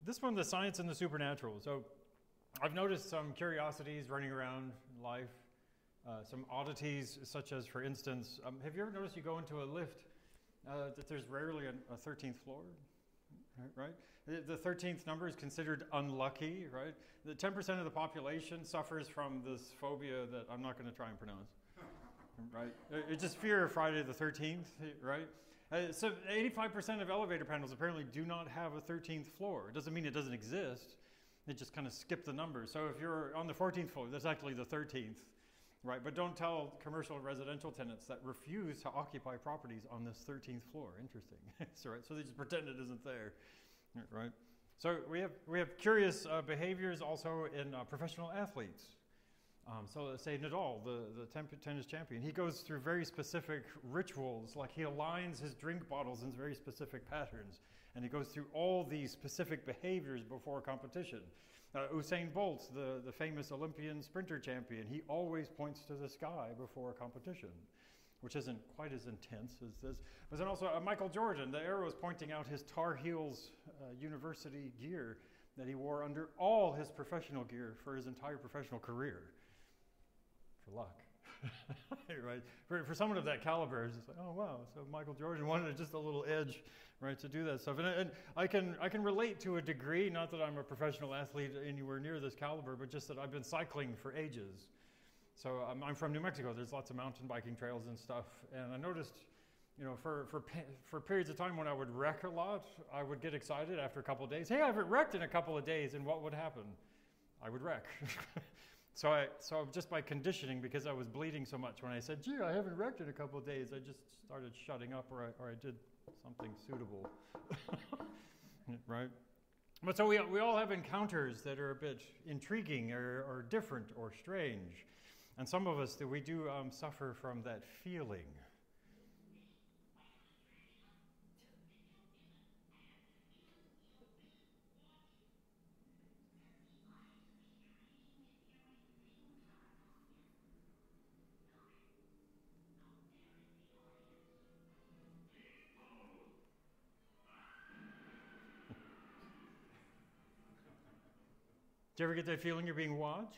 this one, the science and the supernatural. So I've noticed some curiosities running around in life, some oddities, such as, for instance, have you ever noticed you go into a lift that there's rarely a 13th floor? Right? The 13th number is considered unlucky, right? The 10% of the population suffers from this phobia that I'm not going to try and pronounce, right? It's just fear of Friday the 13th, right? So 85% of elevator panels apparently do not have a 13th floor. It doesn't mean it doesn't exist. They just kind of skip the number. So if you're on the 14th floor, that's actually the 13th, right? But don't tell commercial and residential tenants that refuse to occupy properties on this 13th floor. Interesting. So, right? So they just pretend it isn't there, right? So we have curious behaviors also in professional athletes. So let's say Nadal, the tennis champion, he goes through very specific rituals, like he aligns his drink bottles in very specific patterns, and he goes through all these specific behaviors before a competition. Usain Bolt, the famous Olympian sprinter champion, he always points to the sky before a competition, which isn't quite as intense as this. But then also Michael Jordan, the arrow is pointing out his Tar Heels university gear that he wore under all his professional gear for his entire professional career. For luck, right? For someone of that caliber, it's just like, oh wow, so Michael Jordan wanted just a little edge, right, to do that stuff. And I can relate to a degree, not that I'm a professional athlete anywhere near this caliber, but just that I've been cycling for ages. So I'm from New Mexico. There's lots of mountain biking trails and stuff, and I noticed, you know, for periods of time when I would wreck a lot, I would get excited after a couple of days. Hey, I haven't wrecked in a couple of days, and what would happen? I would wreck. So just by conditioning, because I was bleeding so much, when I said, gee, I haven't wrecked in a couple of days, I just started shutting up, or I did something suitable, right? But so we all have encounters that are a bit intriguing or different or strange. And some of us, we do suffer from that feeling. Do you ever get that feeling you're being watched?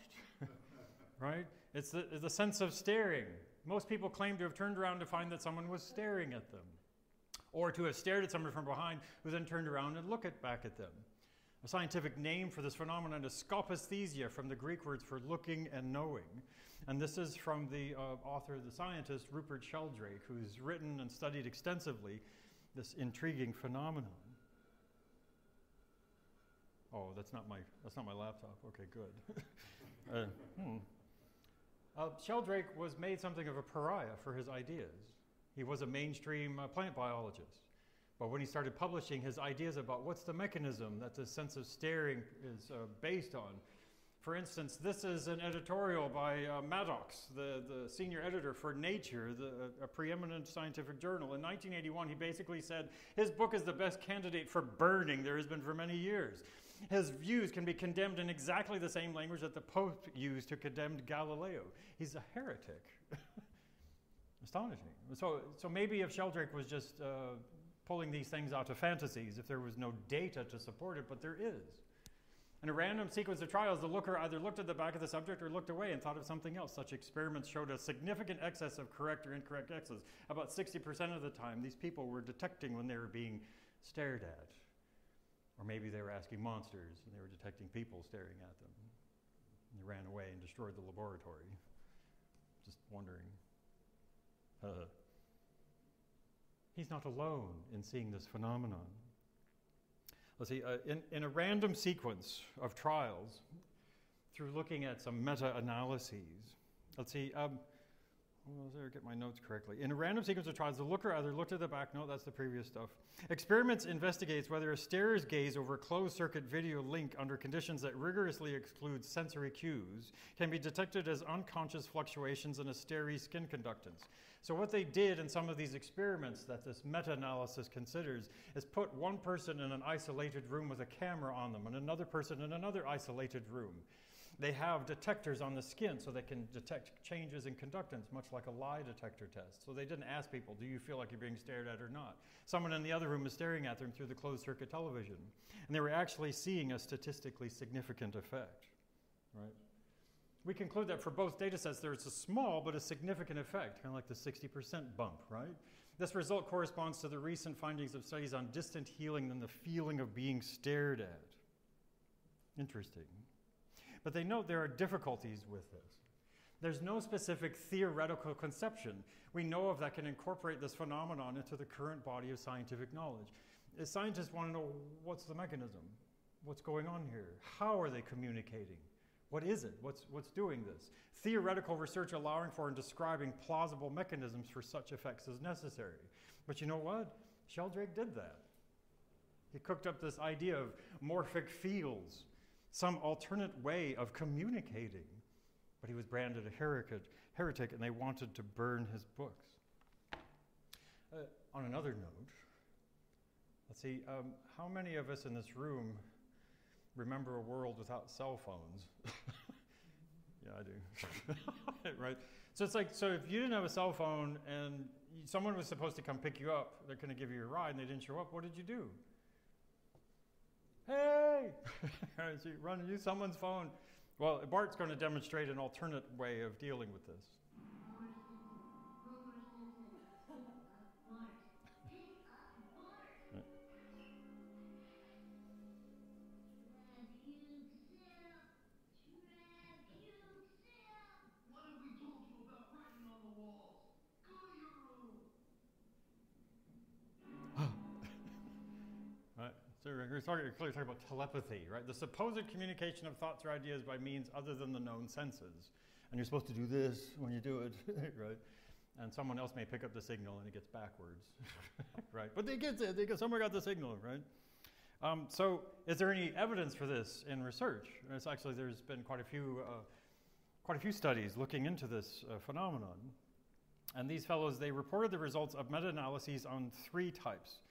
Right? It's the sense of staring. Most people claim to have turned around to find that someone was staring at them, or to have stared at someone from behind who then turned around and looked back at them. A scientific name for this phenomenon is scopisthesia, from the Greek words for looking and knowing. And this is from the author, the scientist, Rupert Sheldrake, who's written and studied extensively this intriguing phenomenon. Oh, that's not my laptop. Okay, good. Sheldrake was made something of a pariah for his ideas. He was a mainstream plant biologist. But when he started publishing his ideas about what's the mechanism that this sense of staring is based on, for instance, this is an editorial by Maddox, the senior editor for Nature, a preeminent scientific journal. In 1981, he basically said his book is the best candidate for burning there has been for many years. His views can be condemned in exactly the same language that the Pope used to condemn Galileo. He's a heretic. Astonishing. So maybe if Sheldrake was just pulling these things out of fantasies, if there was no data to support it, but there is. In a random sequence of trials, the looker either looked at the back of the subject or looked away and thought of something else. Such experiments showed a significant excess of correct or incorrect X's. About 60% of the time, these people were detecting when they were being stared at. Or maybe they were asking monsters and they were detecting people staring at them. And they ran away and destroyed the laboratory. Just wondering. He's not alone in seeing this phenomenon. Let's see, in a random sequence of trials, through looking at some meta-analyses, let's see, get my notes correctly. In a random sequence of trials, the looker either looked at the back, no, that's the previous stuff. Experiments investigates whether a starer's gaze over a closed-circuit video link under conditions that rigorously exclude sensory cues can be detected as unconscious fluctuations in a stare's skin conductance. So what they did in some of these experiments that this meta-analysis considers is put one person in an isolated room with a camera on them and another person in another isolated room. They have detectors on the skin so they can detect changes in conductance, much like a lie detector test. So they didn't ask people, do you feel like you're being stared at or not? Someone in the other room was staring at them through the closed circuit television. And they were actually seeing a statistically significant effect, right? We conclude that for both data sets, there's a small but a significant effect, kind of like the 60% bump, right? This result corresponds to the recent findings of studies on distant healing and the feeling of being stared at. Interesting. But they note there are difficulties with this. There's no specific theoretical conception we know of that can incorporate this phenomenon into the current body of scientific knowledge. Scientists want to know, what's the mechanism? What's going on here? How are they communicating? What is it? What's doing this? Theoretical research allowing for and describing plausible mechanisms for such effects is necessary. But you know what? Sheldrake did that. He cooked up this idea of morphic fields, some alternate way of communicating. But he was branded a heretic, and they wanted to burn his books. On another note, let's see, how many of us in this room remember a world without cell phones? Yeah, I do. Right? So it's like, so if you didn't have a cell phone and someone was supposed to come pick you up, they're going to give you a ride, and they didn't show up, what did you do? Hey! So you run and use someone's phone. Well, Bart's going to demonstrate an alternate way of dealing with this. So we're clearly talking about telepathy, right? The supposed communication of thoughts or ideas by means other than the known senses. And you're supposed to do this when you do it, right? And someone else may pick up the signal and it gets backwards, right? But they get it, someone got the signal, right? So is there any evidence for this in research? It's actually, there's been quite a few studies looking into this phenomenon. And these fellows, they reported the results of meta-analyses on 3 types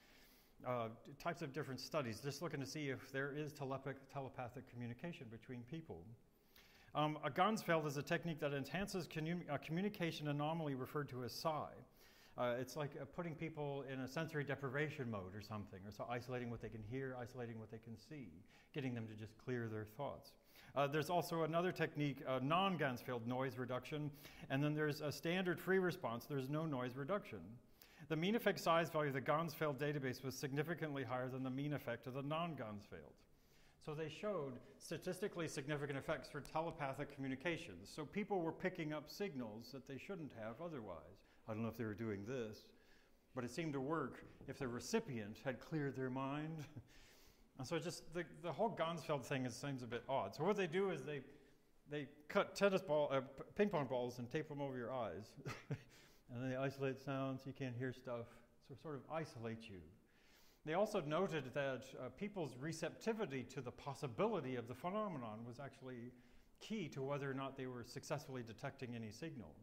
of different studies, just looking to see if there is telepathic communication between people. A Gansfeld is a technique that enhances a communication anomaly referred to as psi. It's like putting people in a sensory deprivation mode or something, or so isolating what they can hear, isolating what they can see, getting them to just clear their thoughts. There's also another technique, non-Gansfeld noise reduction, and then there's a standard free response. There's no noise reduction. The mean effect size value of the Gansfeld database was significantly higher than the mean effect of the non-Gansfeld. So they showed statistically significant effects for telepathic communications. So people were picking up signals that they shouldn't have otherwise. I don't know if they were doing this, but it seemed to work if the recipient had cleared their mind. And so just the whole Gansfeld thing seems a bit odd. So what they do is they cut ping pong balls and tape them over your eyes. And they isolate sounds, you can't hear stuff, so sort of isolate you. They also noted that people's receptivity to the possibility of the phenomenon was actually key to whether or not they were successfully detecting any signals.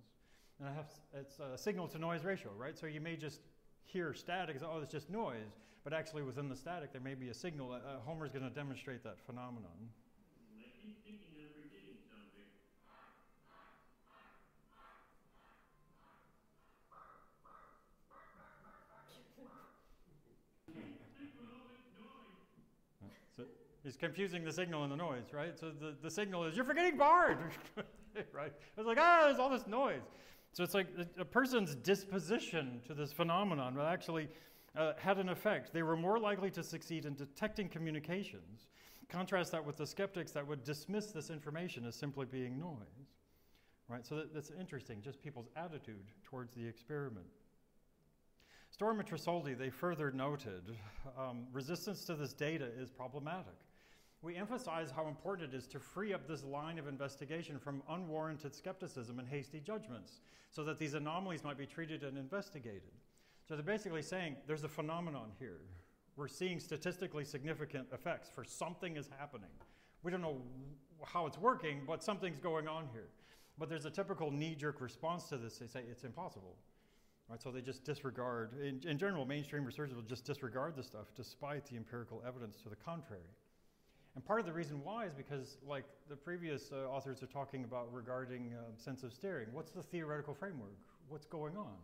And it's a signal-to-noise ratio, right? So you may just hear static, oh, it's just noise, but actually within the static there may be a signal. Homer's going to demonstrate that phenomenon. I keep thinking I'm forgetting something. So he's confusing the signal and the noise, right? So the signal is, you're forgetting Bart, right? It's like, there's all this noise. So it's like a person's disposition to this phenomenon actually had an effect. They were more likely to succeed in detecting communications. Contrast that with the skeptics that would dismiss this information as simply being noise, right? So that's interesting, just people's attitude towards the experiment. Storm and Tresoldi, they further noted, resistance to this data is problematic. We emphasize how important it is to free up this line of investigation from unwarranted skepticism and hasty judgments so that these anomalies might be treated and investigated. So they're basically saying there's a phenomenon here. We're seeing statistically significant effects for something is happening. We don't know how it's working, but something's going on here. But there's a typical knee-jerk response to this. They say it's impossible. Right, so they just disregard, in general, mainstream researchers will just disregard the stuff despite the empirical evidence to the contrary. And part of the reason why is because, like the previous authors are talking about regarding sense of steering, what's the theoretical framework? What's going on?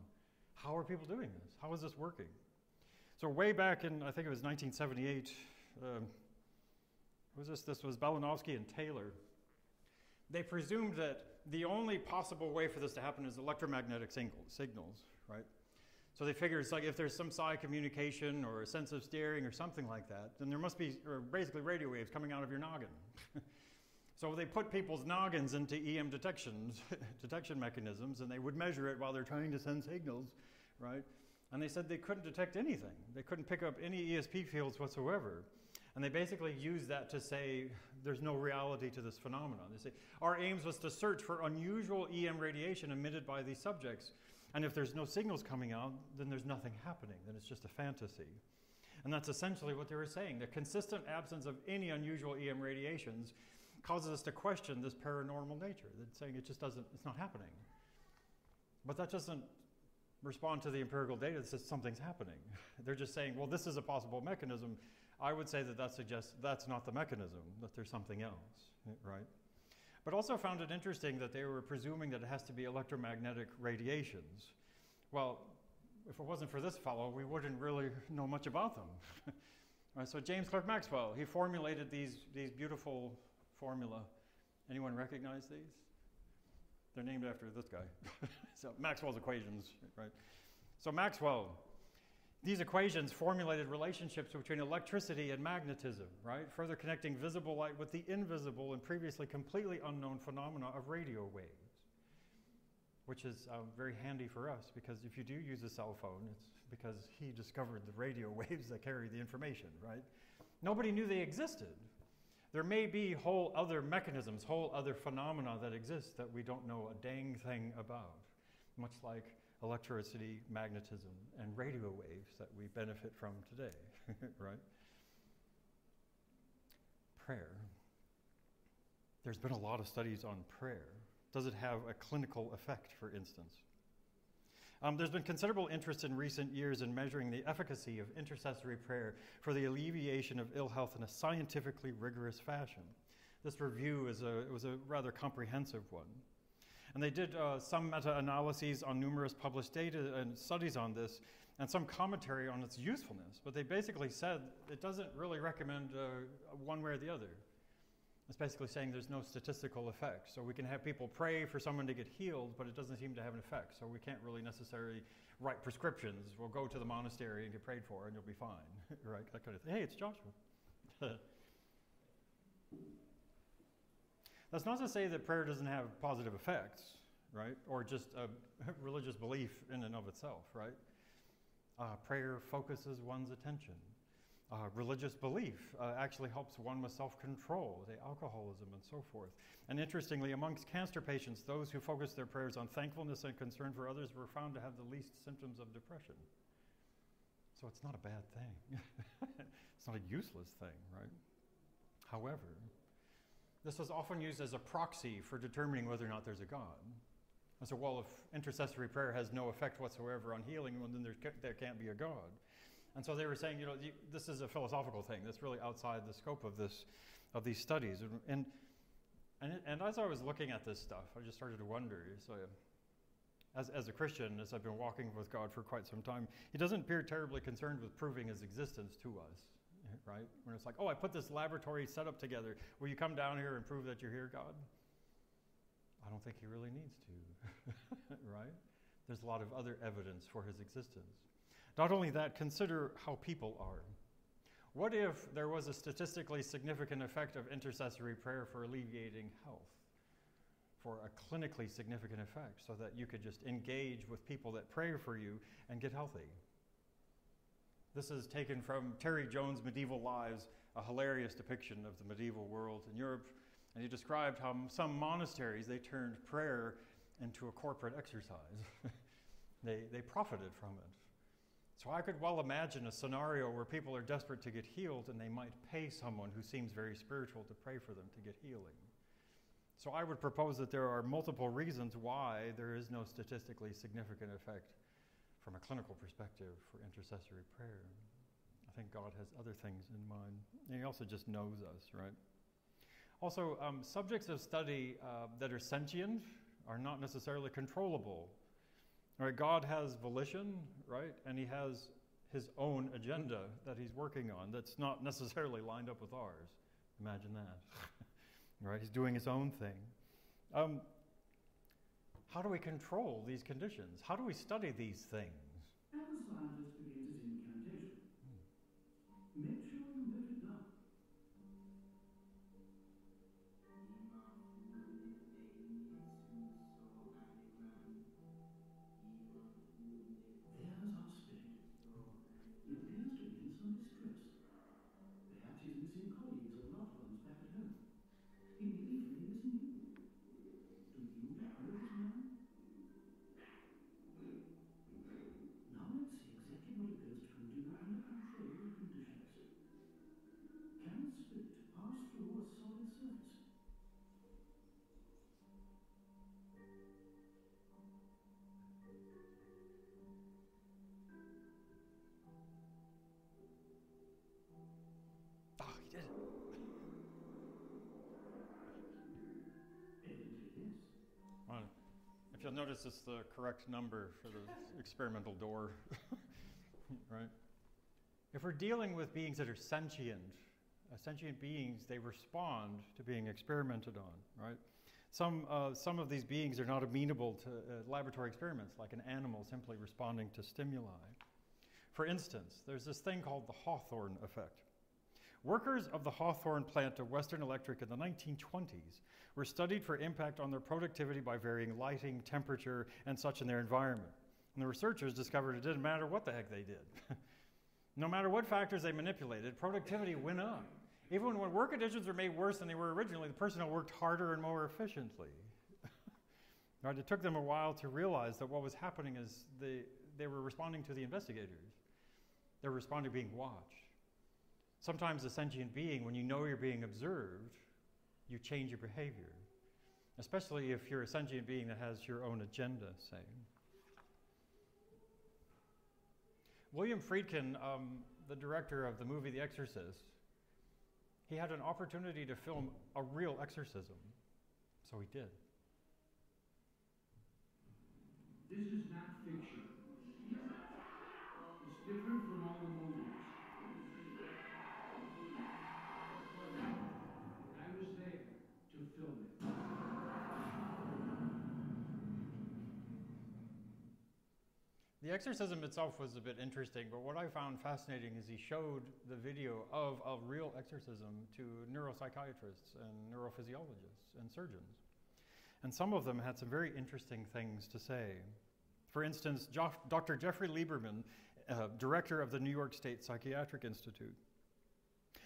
How are people doing this? How is this working? So way back in, I think it was 1978, This was Balanovsky and Taylor. They presumed that the only possible way for this to happen is electromagnetic signals, right? So they figure it's like if there's some psi communication or a sense of steering or something like that, then there must be basically radio waves coming out of your noggin. So they put people's noggins into EM detection mechanisms, and they would measure it while they're trying to send signals, right? And they said they couldn't detect anything. They couldn't pick up any ESP fields whatsoever. And they basically used that to say there's no reality to this phenomenon. They say our aims was to search for unusual EM radiation emitted by these subjects. And if there's no signals coming out, then there's nothing happening. Then it's just a fantasy. And that's essentially what they were saying. The consistent absence of any unusual EM radiations causes us to question this paranormal nature. They're saying it just doesn't, it's not happening. But that doesn't respond to the empirical data that says something's happening. They're just saying, well, this is a possible mechanism. I would say that that suggests that's not the mechanism, that there's something else, right? But also found it interesting that they were presuming that it has to be electromagnetic radiations. Well, if it wasn't for this fellow, we wouldn't really know much about them. Right, so James Clerk Maxwell, he formulated these beautiful formula. Anyone recognize these? They're named after this guy. So Maxwell's equations, right? So Maxwell, these equations formulated relationships between electricity and magnetism, right? Further connecting visible light with the invisible and previously completely unknown phenomena of radio waves, which is very handy for us because if you do use a cell phone, it's because he discovered the radio waves that carry the information, right? Nobody knew they existed. There may be whole other mechanisms, whole other phenomena that exist that we don't know a dang thing about, much like electricity, magnetism, and radio waves that we benefit from today, right? Prayer. There's been a lot of studies on prayer. Does it have a clinical effect, for instance? There's been considerable interest in recent years in measuring the efficacy of intercessory prayer for the alleviation of ill health in a scientifically rigorous fashion. This review was a rather comprehensive one. And they did some meta-analyses on numerous published data and studies on this, and some commentary on its usefulness. But they basically said it doesn't really recommend one way or the other. It's basically saying there's no statistical effect. So we can have people pray for someone to get healed, but it doesn't seem to have an effect. So we can't really necessarily write prescriptions. We'll go to the monastery and get prayed for, and you'll be fine, right? That kind of thing. Hey, it's Joshua. That's not to say that prayer doesn't have positive effects, right? Or just a religious belief in and of itself, right? Prayer focuses one's attention. Religious belief actually helps one with self-control, the alcoholism and so forth. And interestingly, amongst cancer patients, those who focus their prayers on thankfulness and concern for others were found to have the least symptoms of depression. So it's not a bad thing. It's not a useless thing, right? However, this was often used as a proxy for determining whether or not there's a God. And so, well, if intercessory prayer has no effect whatsoever on healing, well, then there can't be a God. And so they were saying, this is a philosophical thing. That's really outside the scope of these studies. And as I was looking at this stuff, I just started to wonder. So, as a Christian, as I've been walking with God for quite some time, He doesn't appear terribly concerned with proving His existence to us, right? When it's like, oh, I put this laboratory setup together. Will you come down here and prove that you're here, God? I don't think He really needs to, right? There's a lot of other evidence for His existence. Not only that, consider how people are. What if there was a statistically significant effect of intercessory prayer for alleviating health, for a clinically significant effect, so that you could just engage with people that pray for you and get healthy? This is taken from Terry Jones' Medieval Lives, a hilarious depiction of the medieval world in Europe. And he described how some monasteries, they turned prayer into a corporate exercise. They profited from it. So I could well imagine a scenario where people are desperate to get healed and they might pay someone who seems very spiritual to pray for them to get healing. So I would propose that there are multiple reasons why there is no statistically significant effect from a clinical perspective for intercessory prayer. think God has other things in mind. And he also just knows us, right? Also, subjects of study that are sentient are not necessarily controllable. Right? God has volition, right? And he has his own agenda that he's working on that's not necessarily lined up with ours. Imagine that. Right? He's doing his own thing. How do we control these conditions? How do we study these things? And the scientist begins his incantation. Make sure you note it down. There's our spirit. He appears to be in some distress. Perhaps he's missing colleagues or loved ones back at home. He may be even missing you. Do you know his name? Now let's see exactly what a ghost can do under controlled conditions. Can a spirit pass through a solid surface? Oh, he did it. Evidently, yes. Well, if you'll notice, it's the correct number for the experimental door, right? If we're dealing with beings that are sentient beings, they respond to being experimented on, right? Some of these beings are not amenable to laboratory experiments, like an animal simply responding to stimuli. For instance, there's this thing called the Hawthorne effect. Workers of the Hawthorne plant of Western Electric in the 1920s were studied for impact on their productivity by varying lighting, temperature, and such in their environment. And the researchers discovered it didn't matter what the heck they did. No matter what factors they manipulated, productivity went up. Even when work conditions were made worse than they were originally, the personnel worked harder and more efficiently. Right? It took them a while to realize that what was happening is they were responding to the investigators. They were responding to being watched. Sometimes a sentient being, when you know you're being observed, you change your behavior, especially if you're a sentient being that has your own agenda, say. William Friedkin, the director of the movie The Exorcist, he had an opportunity to film a real exorcism, so he did. This is not fiction. It's different from all the movies. I was there to film it. The exorcism itself was a bit interesting, but what I found fascinating is he showed the video of a real exorcism to neuropsychiatrists and neurophysiologists and surgeons. And some of them had some very interesting things to say. For instance, Dr. Jeffrey Lieberman, director of the New York State Psychiatric Institute.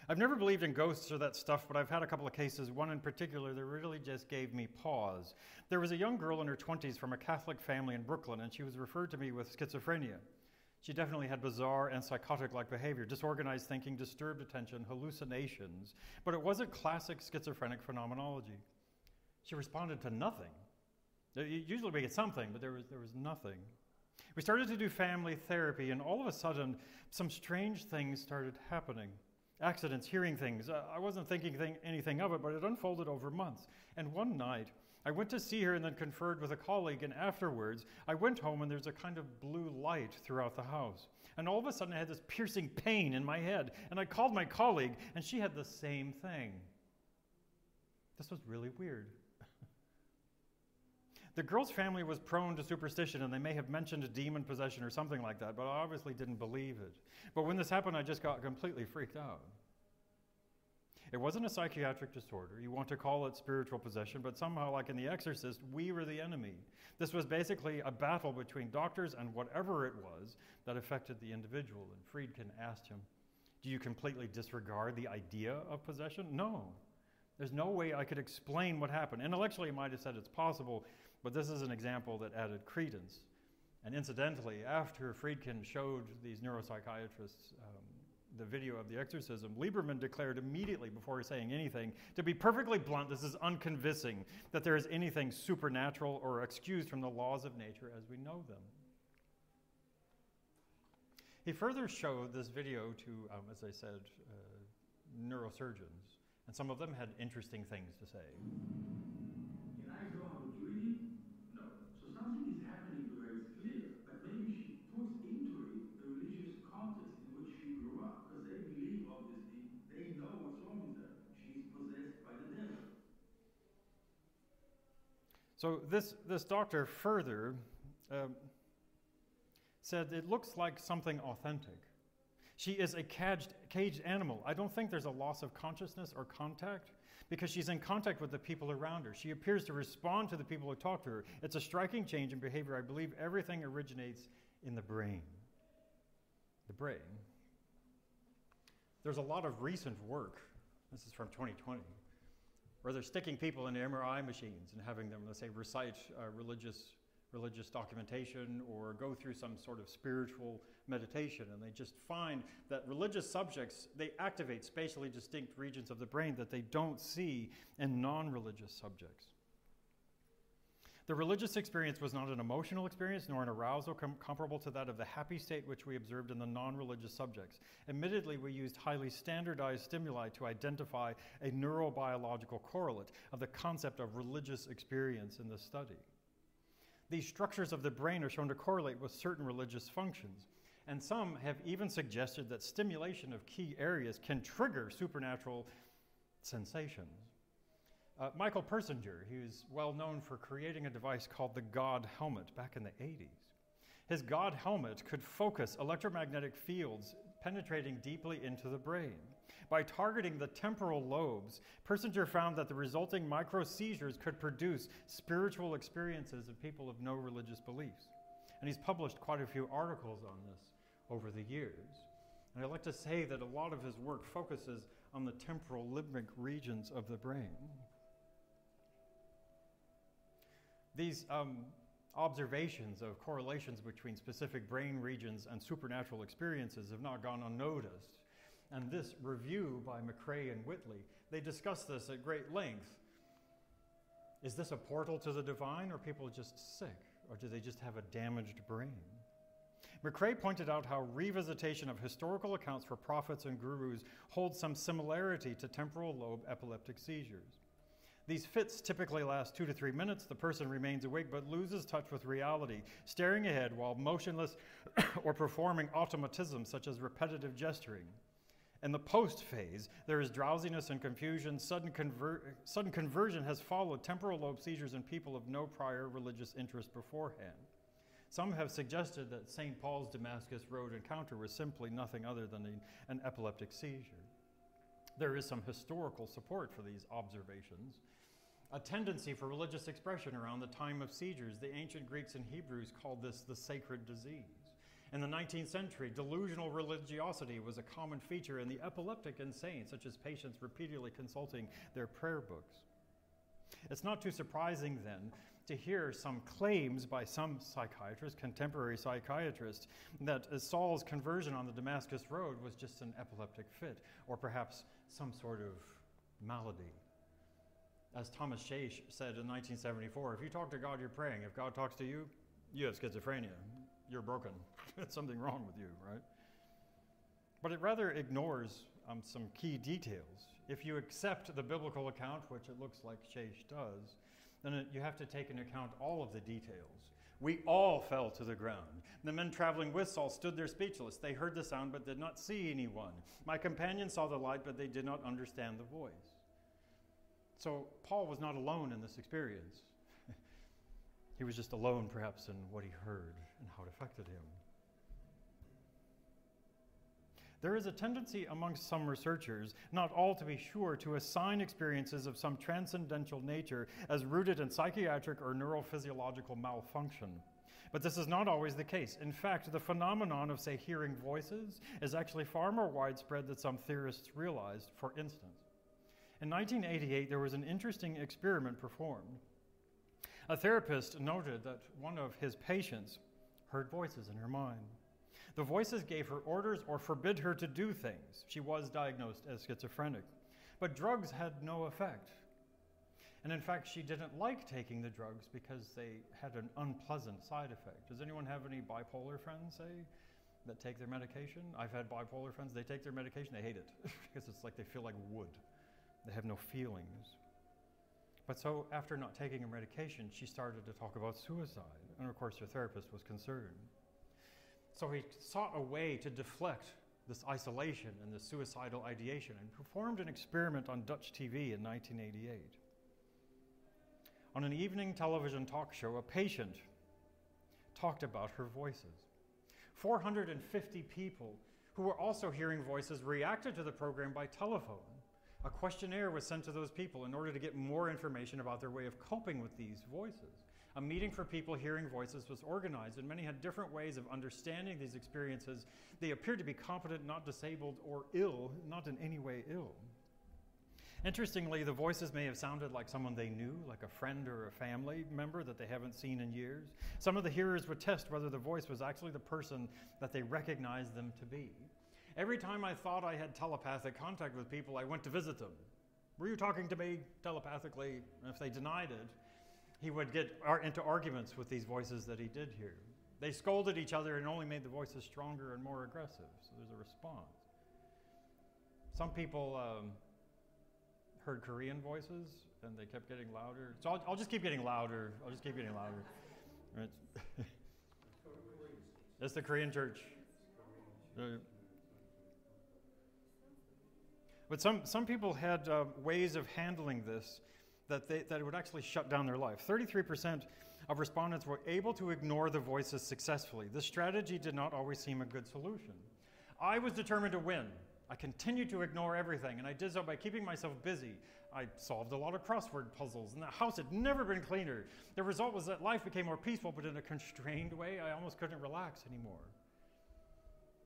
I've never believed in ghosts or that stuff, but I've had a couple of cases, one in particular that really just gave me pause. There was a young girl in her 20s from a Catholic family in Brooklyn, and she was referred to me with schizophrenia. She definitely had bizarre and psychotic-like behavior, disorganized thinking, disturbed attention, hallucinations, but it wasn't classic schizophrenic phenomenology. She responded to nothing. Usually we get something, but there was nothing. We started to do family therapy, and all of a sudden, some strange things started happening. Accidents, hearing things. I wasn't thinking anything of it, but it unfolded over months. And one night, I went to see her and then conferred with a colleague, and afterwards, I went home and there's a kind of blue light throughout the house. And all of a sudden, I had this piercing pain in my head, and I called my colleague, and she had the same thing. This was really weird. The girl's family was prone to superstition, and they may have mentioned a demon possession or something like that, but I obviously didn't believe it. But when this happened, I just got completely freaked out. It wasn't a psychiatric disorder. You want to call it spiritual possession, but somehow, like in The Exorcist, we were the enemy. This was basically a battle between doctors and whatever it was that affected the individual. And Friedkin asked him, "Do you completely disregard the idea of possession?" No. There's no way I could explain what happened. Intellectually, I might have said it's possible, but this is an example that added credence. And incidentally, after Friedkin showed these neuropsychiatrists the video of the exorcism, Lieberman declared immediately before saying anything, to be perfectly blunt, this is unconvincing that there is anything supernatural or excused from the laws of nature as we know them. He further showed this video to, as I said, neurosurgeons, and some of them had interesting things to say. Can I go out reading? No. So something is happening to her, it's clear. But maybe she puts into it the religious context in which she grew up. Because they believe, obviously, they know what's wrong with her. She's possessed by the devil. So this doctor further said it looks like something authentic. She is a caged animal. I don't think there's a loss of consciousness or contact because she's in contact with the people around her. She appears to respond to the people who talk to her. It's a striking change in behavior. I believe everything originates in the brain. The brain. There's a lot of recent work, this is from 2020, where they're sticking people into MRI machines and having them, let's say, recite religious documentation or go through some sort of spiritual meditation, and they just find that religious subjects, they activate spatially distinct regions of the brain that they don't see in non-religious subjects. The religious experience was not an emotional experience nor an arousal comparable to that of the happy state which we observed in the non-religious subjects. Admittedly, we used highly standardized stimuli to identify a neurobiological correlate of the concept of religious experience in this study. These structures of the brain are shown to correlate with certain religious functions, and some have even suggested that stimulation of key areas can trigger supernatural sensations. Michael Persinger, he was well known for creating a device called the God helmet back in the 80s. His God helmet could focus electromagnetic fields penetrating deeply into the brain. By targeting the temporal lobes, Persinger found that the resulting micro-seizures could produce spiritual experiences of people of no religious beliefs. And he's published quite a few articles on this over the years. And I like to say that a lot of his work focuses on the temporal limbic regions of the brain. These observations of correlations between specific brain regions and supernatural experiences have not gone unnoticed. And this review by McCrae and Whitley, they discuss this at great length. Is this a portal to the divine, or are people just sick? Or do they just have a damaged brain? McCrae pointed out how revisitation of historical accounts for prophets and gurus holds some similarity to temporal lobe epileptic seizures. These fits typically last 2 to 3 minutes. The person remains awake but loses touch with reality, staring ahead while motionless or performing automatisms such as repetitive gesturing. In the post phase, there is drowsiness and confusion. Sudden conversion has followed temporal lobe seizures in people of no prior religious interest beforehand. Some have suggested that St. Paul's Damascus Road encounter was simply nothing other than an epileptic seizure. There is some historical support for these observations. A tendency for religious expression around the time of seizures. The ancient Greeks and Hebrews called this the sacred disease. In the 19th century, delusional religiosity was a common feature in the epileptic insane, such as patients repeatedly consulting their prayer books. It's not too surprising, then, to hear some claims by some psychiatrists, contemporary psychiatrists, that Saul's conversion on the Damascus Road was just an epileptic fit, or perhaps some sort of malady. As Thomas Shaish said in 1974, if you talk to God, you're praying. If God talks to you, you have schizophrenia. You're broken. There's something wrong with you, right? But it rather ignores some key details. If you accept the biblical account, which it looks like Shaish does, then you have to take into account all of the details. We all fell to the ground. The men traveling with Saul stood there speechless. They heard the sound but did not see anyone. My companions saw the light, but they did not understand the voice. So Paul was not alone in this experience. He was just alone, perhaps, in what he heard and how it affected him. There is a tendency amongst some researchers, not all to be sure, to assign experiences of some transcendental nature as rooted in psychiatric or neurophysiological malfunction. But this is not always the case. In fact, the phenomenon of, say, hearing voices is actually far more widespread than some theorists realized. For instance, in 1988, there was an interesting experiment performed. A therapist noted that one of his patients heard voices in her mind. The voices gave her orders or forbid her to do things. She was diagnosed as schizophrenic. But drugs had no effect. And in fact, she didn't like taking the drugs because they had an unpleasant side effect. Does anyone have any bipolar friends, say? that take their medication. I've had bipolar friends, they take their medication, they hate it because it's like they feel like wood. They have no feelings. But so after not taking her medication, she started to talk about suicide. And of course, her therapist was concerned. So he sought a way to deflect this isolation and this suicidal ideation and performed an experiment on Dutch TV in 1988. On an evening television talk show, a patient talked about her voices. 450 people who were also hearing voices reacted to the program by telephone. A questionnaire was sent to those people in order to get more information about their way of coping with these voices. A meeting for people hearing voices was organized, and many had different ways of understanding these experiences. They appeared to be competent, not disabled, or ill, not in any way ill. Interestingly, the voices may have sounded like someone they knew, like a friend or a family member that they haven't seen in years. Some of the hearers would test whether the voice was actually the person that they recognized them to be. Every time I thought I had telepathic contact with people, I went to visit them. Were you talking to me telepathically? And if they denied it, he would get into arguments with these voices that he did hear. They scolded each other and only made the voices stronger and more aggressive. So there's a response. Some people heard Korean voices and they kept getting louder. So I'll just keep getting louder. I'll just keep getting louder. Right. It's the Korean church. But some people had ways of handling this that it would actually shut down their life. 33% of respondents were able to ignore the voices successfully. This strategy did not always seem a good solution. I was determined to win. I continued to ignore everything, and I did so by keeping myself busy. I solved a lot of crossword puzzles, and the house had never been cleaner. The result was that life became more peaceful, but in a constrained way. I almost couldn't relax anymore.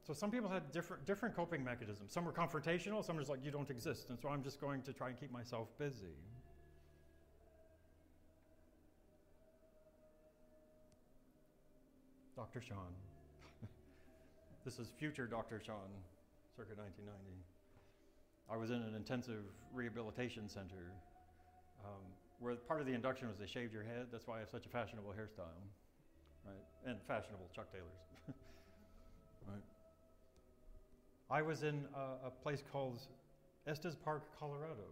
So some people had different coping mechanisms. Some were confrontational, some were just like, you don't exist, and so I'm just going to try and keep myself busy. Dr. Shawn. This is future Dr. Shawn, circa 1990. I was in an intensive rehabilitation center where part of the induction was they shaved your head. That's why I have such a fashionable hairstyle, right? And fashionable Chuck Taylors, right? I was in a place called Estes Park, Colorado.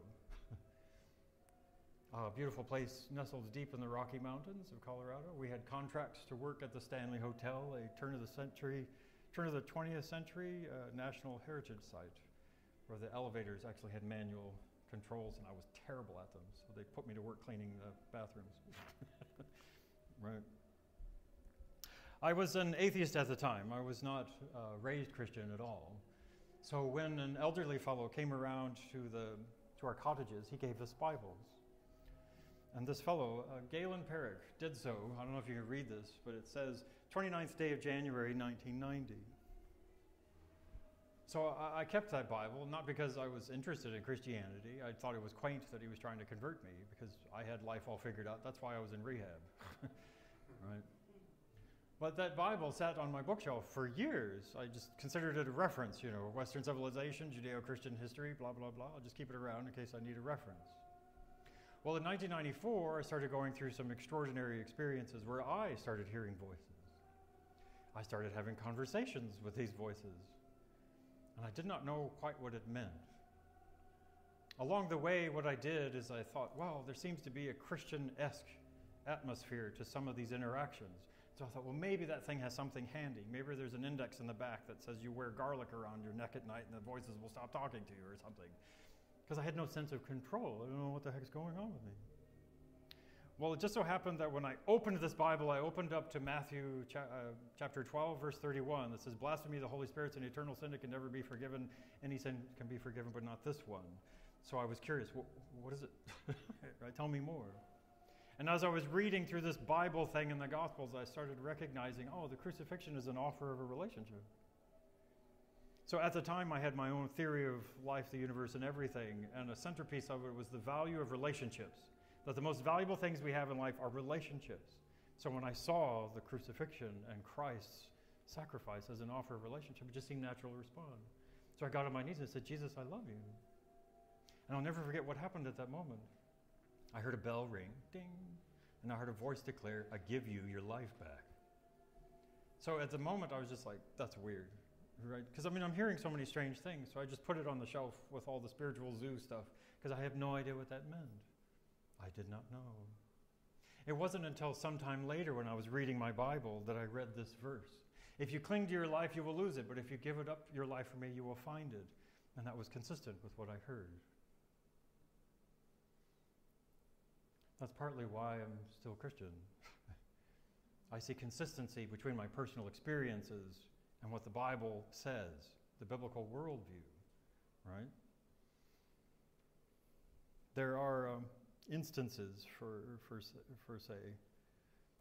A beautiful place nestled deep in the Rocky Mountains of Colorado. We had contracts to work at the Stanley Hotel, a turn of the 20th century National Heritage Site, where the elevators actually had manual controls, and I was terrible at them, so they put me to work cleaning the bathrooms. Right. I was an atheist at the time. I was not raised Christian at all. So when an elderly fellow came around to our cottages, he gave us Bibles. And this fellow, Galen Perrick, did so. I don't know if you can read this, but it says 29th day of January, 1990. So I kept that Bible, not because I was interested in Christianity. I thought it was quaint that he was trying to convert me because I had life all figured out. That's why I was in rehab, right? But that Bible sat on my bookshelf for years. I just considered it a reference, Western civilization, Judeo-Christian history, blah, blah, blah. I'll just keep it around in case I need a reference. Well, in 1994, I started going through some extraordinary experiences where I started hearing voices. I started having conversations with these voices, and I did not know quite what it meant. Along the way, what I did is I thought, wow, there seems to be a Christian-esque atmosphere to some of these interactions. So I thought, well, maybe that thing has something handy. Maybe there's an index in the back that says you wear garlic around your neck at night and the voices will stop talking to you or something. Because I had no sense of control. I don't know what the heck's going on with me. Well, it just so happened that when I opened this Bible, I opened up to Matthew chapter 12, verse 31, that says, blasphemy of the Holy Spirit's an eternal sin that can never be forgiven. Any sin can be forgiven, but not this one. So I was curious, what is it? Right? Tell me more. And as I was reading through this Bible thing in the Gospels, I started recognizing, the crucifixion is an offer of a relationship. So at the time, I had my own theory of life, the universe, and everything, and a centerpiece of it was the value of relationships, that the most valuable things we have in life are relationships. So when I saw the crucifixion and Christ's sacrifice as an offer of relationship, it just seemed natural to respond. So I got on my knees and said, Jesus, I love you. And I'll never forget what happened at that moment. I heard a bell ring, ding, and I heard a voice declare, I give you your life back. So at the moment, I was just like, that's weird, right? Because I mean, I'm hearing so many strange things, so I just put it on the shelf with all the spiritual zoo stuff, because I have no idea what that meant. I did not know. It wasn't until sometime later when I was reading my Bible that I read this verse. If you cling to your life, you will lose it, but if you give it up, your life for me, you will find it. And that was consistent with what I heard. That's partly why I'm still Christian. I see consistency between my personal experiences and what the Bible says, the biblical worldview, right? There are instances for say,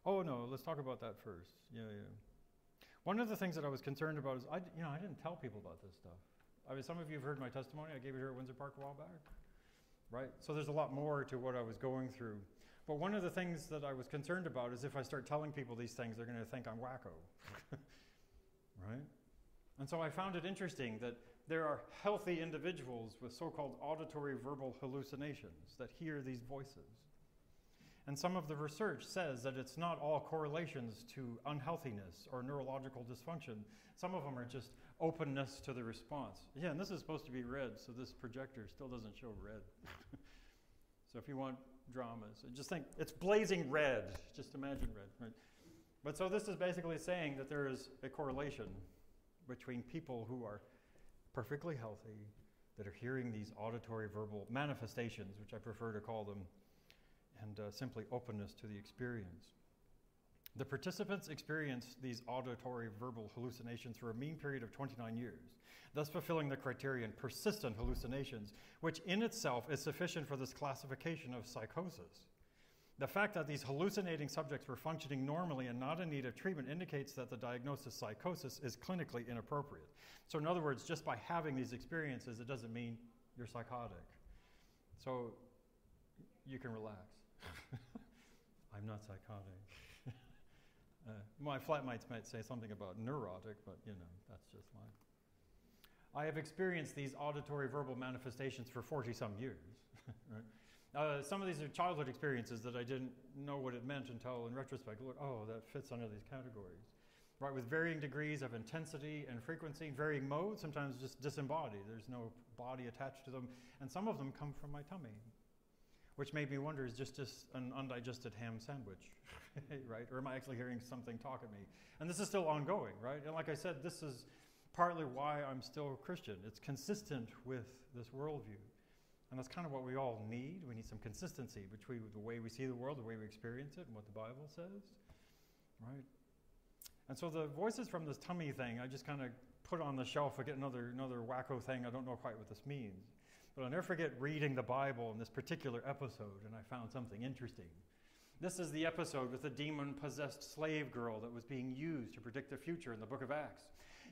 oh no, let's talk about that first. Yeah. One of the things that I was concerned about is, I didn't tell people about this stuff. I mean, some of you have heard my testimony. I gave it here at Windsor Park a while back, right? So there's a lot more to what I was going through. But one of the things that I was concerned about is if I start telling people these things, they're going to think I'm wacko, right? And so I found it interesting that there are healthy individuals with so-called auditory verbal hallucinations that hear these voices. And some of the research says that it's not all correlations to unhealthiness or neurological dysfunction. Some of them are just openness to the response. Yeah, and this is supposed to be red, so this projector still doesn't show red. So if you want dramas, just think, it's blazing red. Just imagine red, right? But so this is basically saying that there is a correlation between people who are perfectly healthy, that are hearing these auditory verbal manifestations, which I prefer to call them, and simply openness to the experience. The participants experienced these auditory verbal hallucinations for a mean period of 29 years, thus fulfilling the criterion persistent hallucinations, which in itself is sufficient for this classification of psychosis. The fact that these hallucinating subjects were functioning normally and not in need of treatment indicates that the diagnosis psychosis is clinically inappropriate. So in other words, just by having these experiences, it doesn't mean you're psychotic. So you can relax. I'm not psychotic. My flatmates might say something about neurotic, but that's just mine. I have experienced these auditory verbal manifestations for 40-some years. Right? Some of these are childhood experiences that I didn't know what it meant until, in retrospect, look, oh, that fits under these categories. Right, with varying degrees of intensity and frequency, varying modes, sometimes just disembodied. There's no body attached to them, and some of them come from my tummy, which made me wonder, is just an undigested ham sandwich, right? Or am I actually hearing something talk at me? And this is still ongoing, right? And like I said, this is partly why I'm still Christian. It's consistent with this worldview. And that's kind of what we all need. We need some consistency between the way we see the world, the way we experience it, and what the Bible says, right? And so the voices from this tummy thing, I just kind of put on the shelf. I get another wacko thing. I don't know quite what this means. But I'll never forget reading the Bible in this particular episode, and I found something interesting. This is the episode with the demon-possessed slave girl that was being used to predict the future in the book of Acts.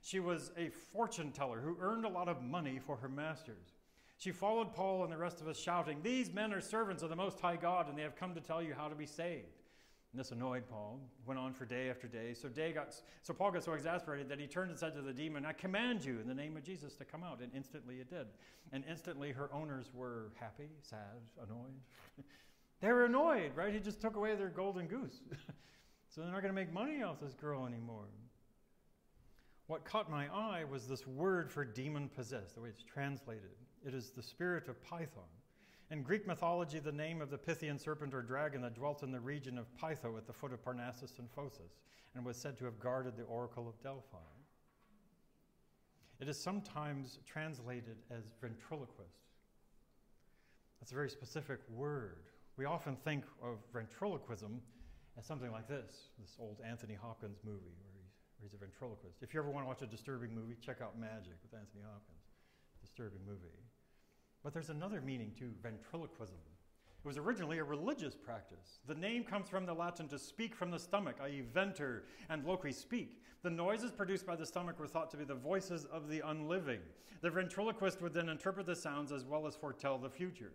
She was a fortune teller who earned a lot of money for her masters. She followed Paul and the rest of us shouting, "These men are servants of the Most High God, and they have come to tell you how to be saved." And this annoyed Paul. Went on for day after day. So Paul got so exasperated that he turned and said to the demon, "I command you in the name of Jesus to come out." And instantly it did. And instantly her owners were happy, sad, annoyed. They were annoyed, right? He just took away their golden goose. So they're not going to make money off this girl anymore. What caught my eye was this word for demon-possessed, the way it's translated. It is the spirit of Python. In Greek mythology, the name of the Pythian serpent or dragon that dwelt in the region of Pytho at the foot of Parnassus and Phocis, and was said to have guarded the oracle of Delphi. It is sometimes translated as ventriloquist. That's a very specific word. We often think of ventriloquism as something like this old Anthony Hopkins movie where he's a ventriloquist. If you ever want to watch a disturbing movie, check out Magic with Anthony Hopkins. Disturbing movie. But there's another meaning to ventriloquism. It was originally a religious practice. The name comes from the Latin to speak from the stomach, i.e. venter, and loqui, speak. The noises produced by the stomach were thought to be the voices of the unliving. The ventriloquist would then interpret the sounds as well as foretell the future.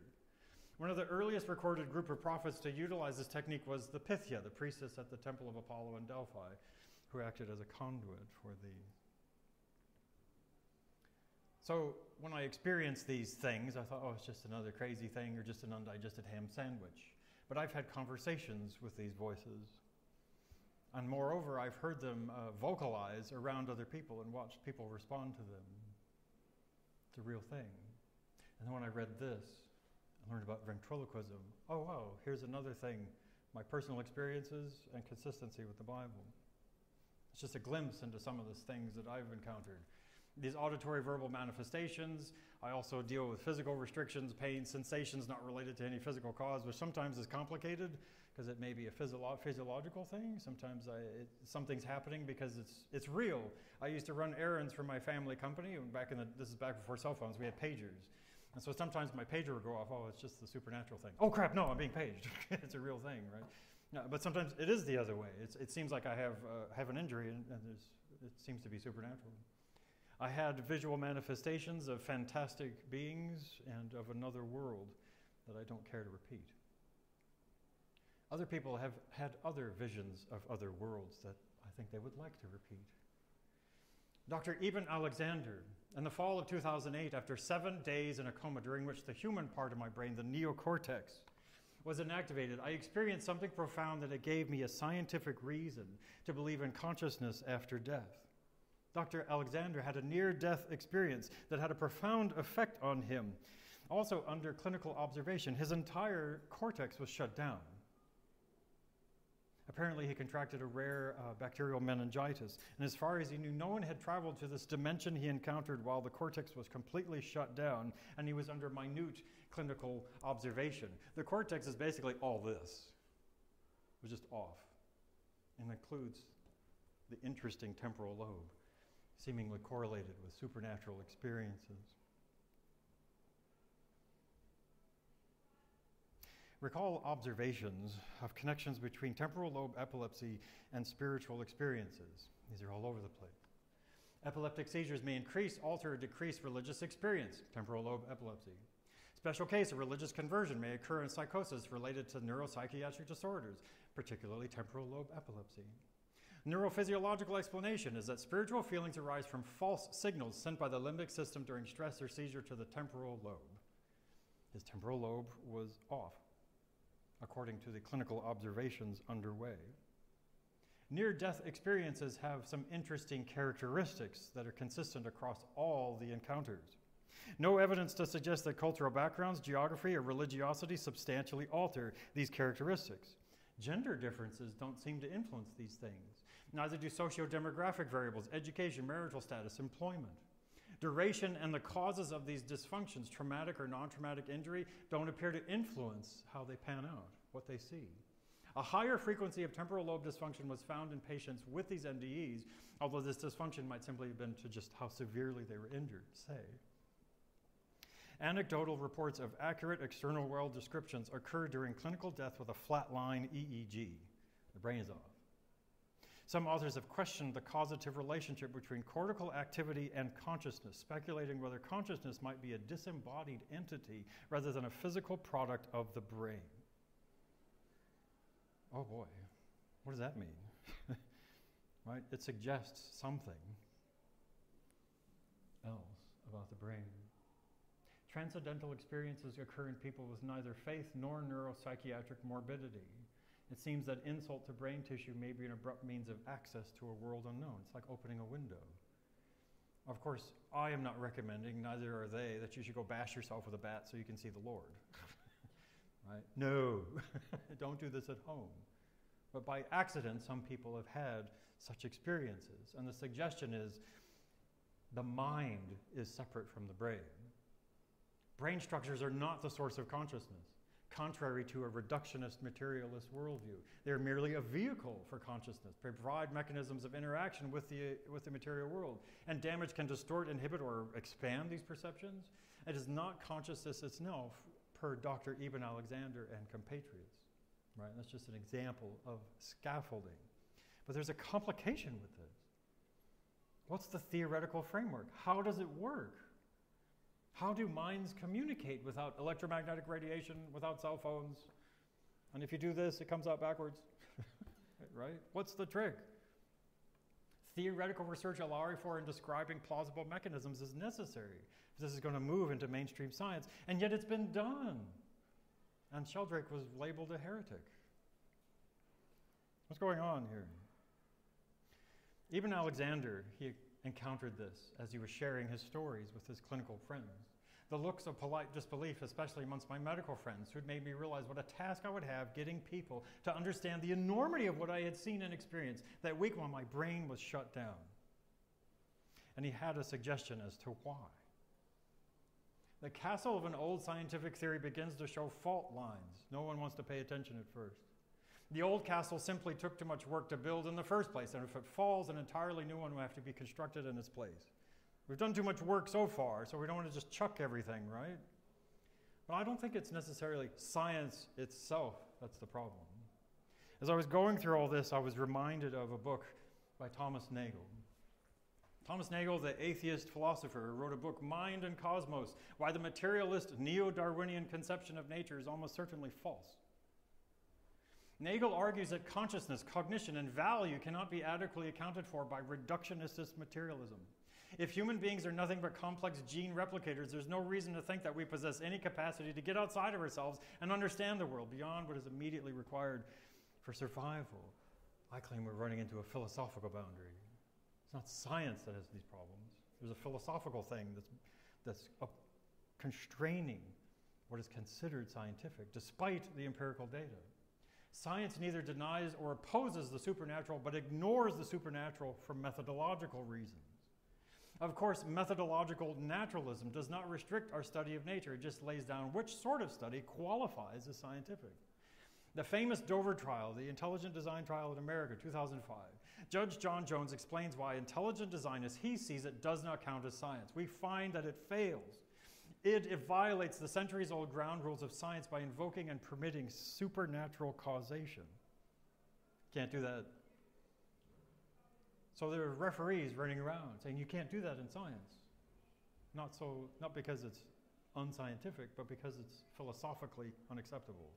One of the earliest recorded group of prophets to utilize this technique was the Pythia, the priestess at the Temple of Apollo in Delphi, who acted as a conduit for the... So when I experienced these things, I thought, oh, it's just another crazy thing or just an undigested ham sandwich. But I've had conversations with these voices. And moreover, I've heard them vocalize around other people and watched people respond to them. It's a real thing. And then when I read this, I learned about ventriloquism. Oh, wow, here's another thing. My personal experiences and consistency with the Bible. It's just a glimpse into some of the things that I've encountered. These auditory verbal manifestations. I also deal with physical restrictions, pain, sensations not related to any physical cause, which sometimes is complicated because it may be a physiological thing. Sometimes something's happening because it's real. I used to run errands for my family company. This is back before cell phones. We had pagers. And so sometimes my pager would go off. Oh, it's just the supernatural thing. Oh, crap, no, I'm being paged. It's a real thing, right? No, but sometimes it is the other way. It seems like I have an injury, and it seems to be supernatural. I had visual manifestations of fantastic beings and of another world that I don't care to repeat. Other people have had other visions of other worlds that I think they would like to repeat. Dr. Eben Alexander, in the fall of 2008, after 7 days in a coma during which the human part of my brain, the neocortex, was inactivated, I experienced something profound that it gave me a scientific reason to believe in consciousness after death. Dr. Alexander had a near-death experience that had a profound effect on him. Also, under clinical observation, his entire cortex was shut down. Apparently, he contracted a rare bacterial meningitis, and as far as he knew, no one had traveled to this dimension he encountered while the cortex was completely shut down, and he was under minute clinical observation. The cortex is basically all this. It was just off, and includes the interesting temporal lobe, seemingly correlated with supernatural experiences. Recall observations of connections between temporal lobe epilepsy and spiritual experiences. These are all over the place. Epileptic seizures may increase, alter, or decrease religious experience, temporal lobe epilepsy. Special case of religious conversion may occur in psychosis related to neuropsychiatric disorders, particularly temporal lobe epilepsy. Neurophysiological explanation is that spiritual feelings arise from false signals sent by the limbic system during stress or seizure to the temporal lobe. His temporal lobe was off, according to the clinical observations underway. Near-death experiences have some interesting characteristics that are consistent across all the encounters. No evidence to suggest that cultural backgrounds, geography, or religiosity substantially alter these characteristics. Gender differences don't seem to influence these things. Neither do socio-demographic variables, education, marital status, employment. Duration and the causes of these dysfunctions, traumatic or non-traumatic injury, don't appear to influence how they pan out, what they see. A higher frequency of temporal lobe dysfunction was found in patients with these NDEs, although this dysfunction might simply have been to just how severely they were injured, say. Anecdotal reports of accurate external world descriptions occur during clinical death with a flatline EEG. The brain is off. Some authors have questioned the causative relationship between cortical activity and consciousness, speculating whether consciousness might be a disembodied entity rather than a physical product of the brain. Oh boy, what does that mean? Right? It suggests something else about the brain. Transcendental experiences occur in people with neither faith nor neuropsychiatric morbidity. It seems that insult to brain tissue may be an abrupt means of access to a world unknown. It's like opening a window. Of course, I am not recommending, neither are they, that you should go bash yourself with a bat so you can see the Lord. Right? No, don't do this at home. But by accident, some people have had such experiences. And the suggestion is the mind is separate from the brain. Brain structures are not the source of consciousness, contrary to a reductionist materialist worldview. They're merely a vehicle for consciousness, provide mechanisms of interaction with the material world. And damage can distort, inhibit, or expand these perceptions. It is not consciousness itself, per Dr. Eben Alexander and compatriots. Right? That's just an example of scaffolding. But there's a complication with this. What's the theoretical framework? How does it work? How do minds communicate without electromagnetic radiation, without cell phones? And if you do this, it comes out backwards. Right? What's the trick? Theoretical research allowing for and describing plausible mechanisms is necessary if this is going to move into mainstream science, and yet it's been done. And Sheldrake was labeled a heretic. What's going on here? Even Alexander, he encountered this as he was sharing his stories with his clinical friends. The looks of polite disbelief, especially amongst my medical friends, who'd made me realize what a task I would have getting people to understand the enormity of what I had seen and experienced that week when my brain was shut down. And he had a suggestion as to why. The castle of an old scientific theory begins to show fault lines. No one wants to pay attention at first. The old castle simply took too much work to build in the first place, and if it falls, an entirely new one will have to be constructed in its place. We've done too much work so far, so we don't want to just chuck everything, right? But I don't think it's necessarily science itself that's the problem. As I was going through all this, I was reminded of a book by Thomas Nagel. Thomas Nagel, the atheist philosopher, wrote a book, Mind and Cosmos, Why the Materialist Neo-Darwinian Conception of Nature is Almost Certainly False. Nagel argues that consciousness, cognition, and value cannot be adequately accounted for by reductionist materialism. If human beings are nothing but complex gene replicators, there's no reason to think that we possess any capacity to get outside of ourselves and understand the world beyond what is immediately required for survival. I claim we're running into a philosophical boundary. It's not science that has these problems. There's a philosophical thing that's constraining what is considered scientific, despite the empirical data. Science neither denies or opposes the supernatural, but ignores the supernatural for methodological reasons. Of course, methodological naturalism does not restrict our study of nature. It just lays down which sort of study qualifies as scientific. The famous Dover trial, the Intelligent Design Trial in America, 2005, Judge John Jones explains why intelligent design, as he sees it, does not count as science. We find that it fails. It violates the centuries-old ground rules of science by invoking and permitting supernatural causation. Can't do that. So there are referees running around saying you can't do that in science. Not because it's unscientific, but because it's philosophically unacceptable.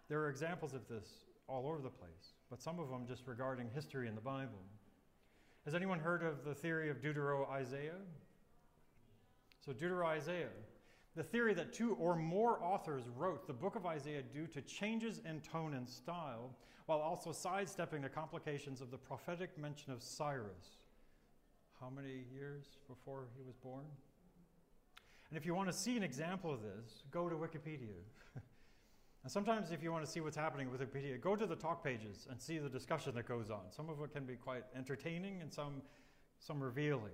There are examples of this all over the place, but some of them just regarding history in the Bible. Has anyone heard of the theory of Deutero-Isaiah? So Deutero-Isaiah, the theory that two or more authors wrote the book of Isaiah due to changes in tone and style, while also sidestepping the complications of the prophetic mention of Cyrus. How many years before he was born? And if you want to see an example of this, go to Wikipedia. And sometimes if you want to see what's happening with Wikipedia, go to the talk pages and see the discussion that goes on. Some of it can be quite entertaining and some revealing.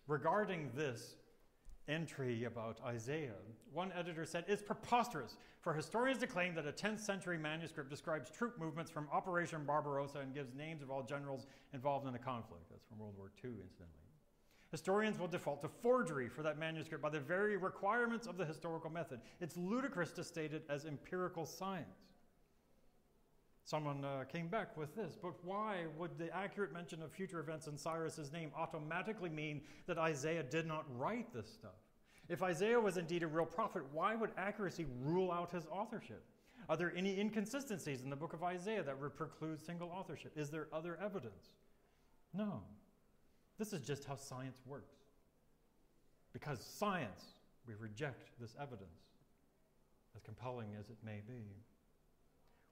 Regarding this entry about Isaiah, one editor said, it's preposterous for historians to claim that a 10th century manuscript describes troop movements from Operation Barbarossa and gives names of all generals involved in the conflict. That's from World War II, incidentally. Historians will default to forgery for that manuscript by the very requirements of the historical method. It's ludicrous to state it as empirical science. Someone came back with this, but why would the accurate mention of future events in Cyrus's name automatically mean that Isaiah did not write this stuff? If Isaiah was indeed a real prophet, why would accuracy rule out his authorship? Are there any inconsistencies in the book of Isaiah that would preclude single authorship? Is there other evidence? No. This is just how science works. Because science, we reject this evidence, as compelling as it may be.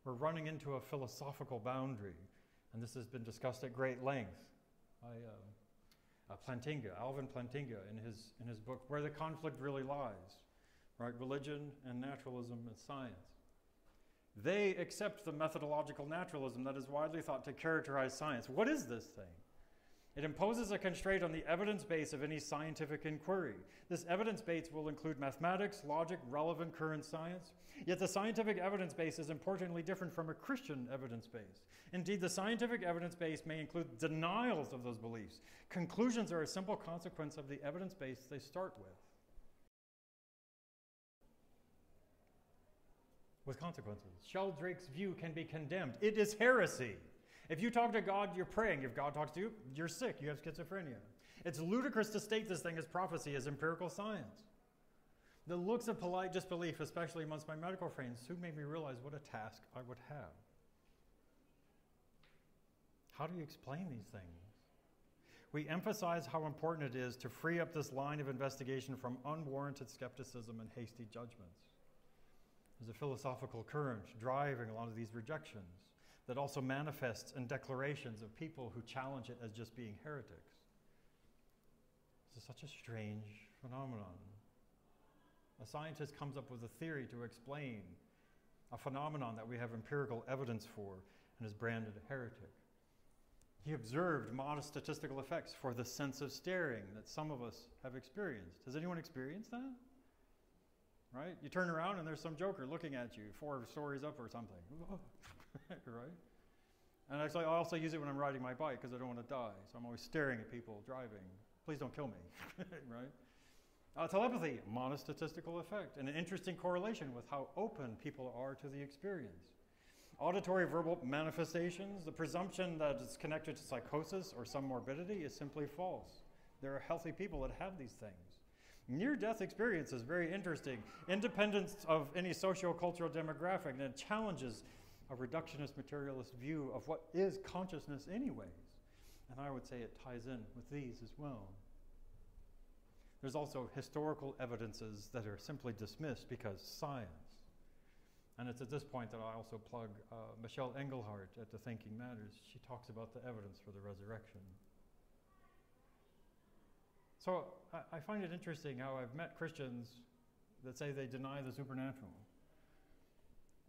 We're running into a philosophical boundary, and this has been discussed at great length by Plantinga, Alvin Plantinga, in his book, Where the Conflict Really Lies, right? Religion and naturalism and science. They accept the methodological naturalism that is widely thought to characterize science. What is this thing? It imposes a constraint on the evidence base of any scientific inquiry. This evidence base will include mathematics, logic, relevant current science. Yet the scientific evidence base is importantly different from a Christian evidence base. Indeed, the scientific evidence base may include denials of those beliefs. Conclusions are a simple consequence of the evidence base they start with consequences. Sheldrake's view can be condemned. It is heresy. If you talk to God, you're praying. If God talks to you, you're sick. You have schizophrenia. It's ludicrous to state this thing as prophecy, as empirical science. The looks of polite disbelief, especially amongst my medical friends, soon made me realize what a task I would have. How do you explain these things? We emphasize how important it is to free up this line of investigation from unwarranted skepticism and hasty judgments. There's a philosophical current driving a lot of these rejections. that also manifests in declarations of people who challenge it as just being heretics. This is such a strange phenomenon. A scientist comes up with a theory to explain a phenomenon that we have empirical evidence for and is branded a heretic. He observed modest statistical effects for the sense of staring that some of us have experienced. Has anyone experienced that? Right? You turn around and there's some joker looking at you 4 stories up or something. Right? And actually, I also use it when I'm riding my bike because I don't want to die. So I'm always staring at people driving. Please don't kill me. Right? Telepathy, modest statistical effect, and an interesting correlation with how open people are to the experience. Auditory verbal manifestations, the presumption that it's connected to psychosis or some morbidity is simply false. There are healthy people that have these things. Near-death experience is very interesting, independent of any socio-cultural demographic, and it challenges a reductionist materialist view of what is consciousness anyways. And I would say it ties in with these as well. There's also historical evidences that are simply dismissed because science. And it's at this point that I also plug Michelle Engelhardt at The Thinking Matters. She talks about the evidence for the resurrection. So I find it interesting how I've met Christians that say they deny the supernatural.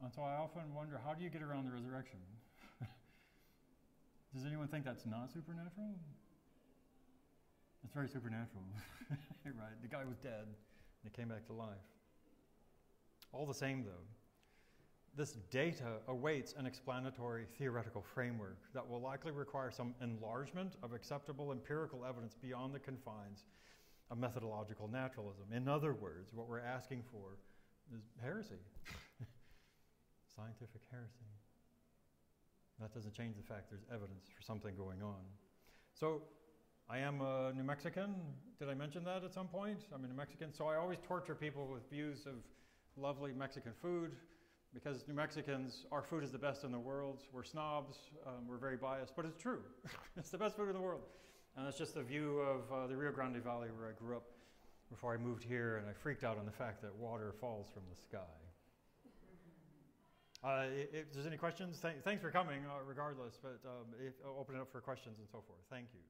And so I often wonder, how do you get around the resurrection? Does anyone think that's not supernatural? It's very supernatural, right? The guy was dead, and he came back to life. All the same, though, this data awaits an explanatory theoretical framework that will likely require some enlargement of acceptable empirical evidence beyond the confines of methodological naturalism. In other words, what we're asking for is heresy, scientific heresy. That doesn't change the fact there's evidence for something going on. So, I am a New Mexican. Did I mention that at some point? I'm a New Mexican. So I always torture people with views of lovely Mexican food because New Mexicans, our food is the best in the world. We're snobs. We're very biased, but it's true. It's the best food in the world. And it's just the view of the Rio Grande Valley where I grew up before I moved here, and I freaked out on the fact that water falls from the sky. If there's any questions, thanks for coming regardless, but I'll open it up for questions and so forth. Thank you.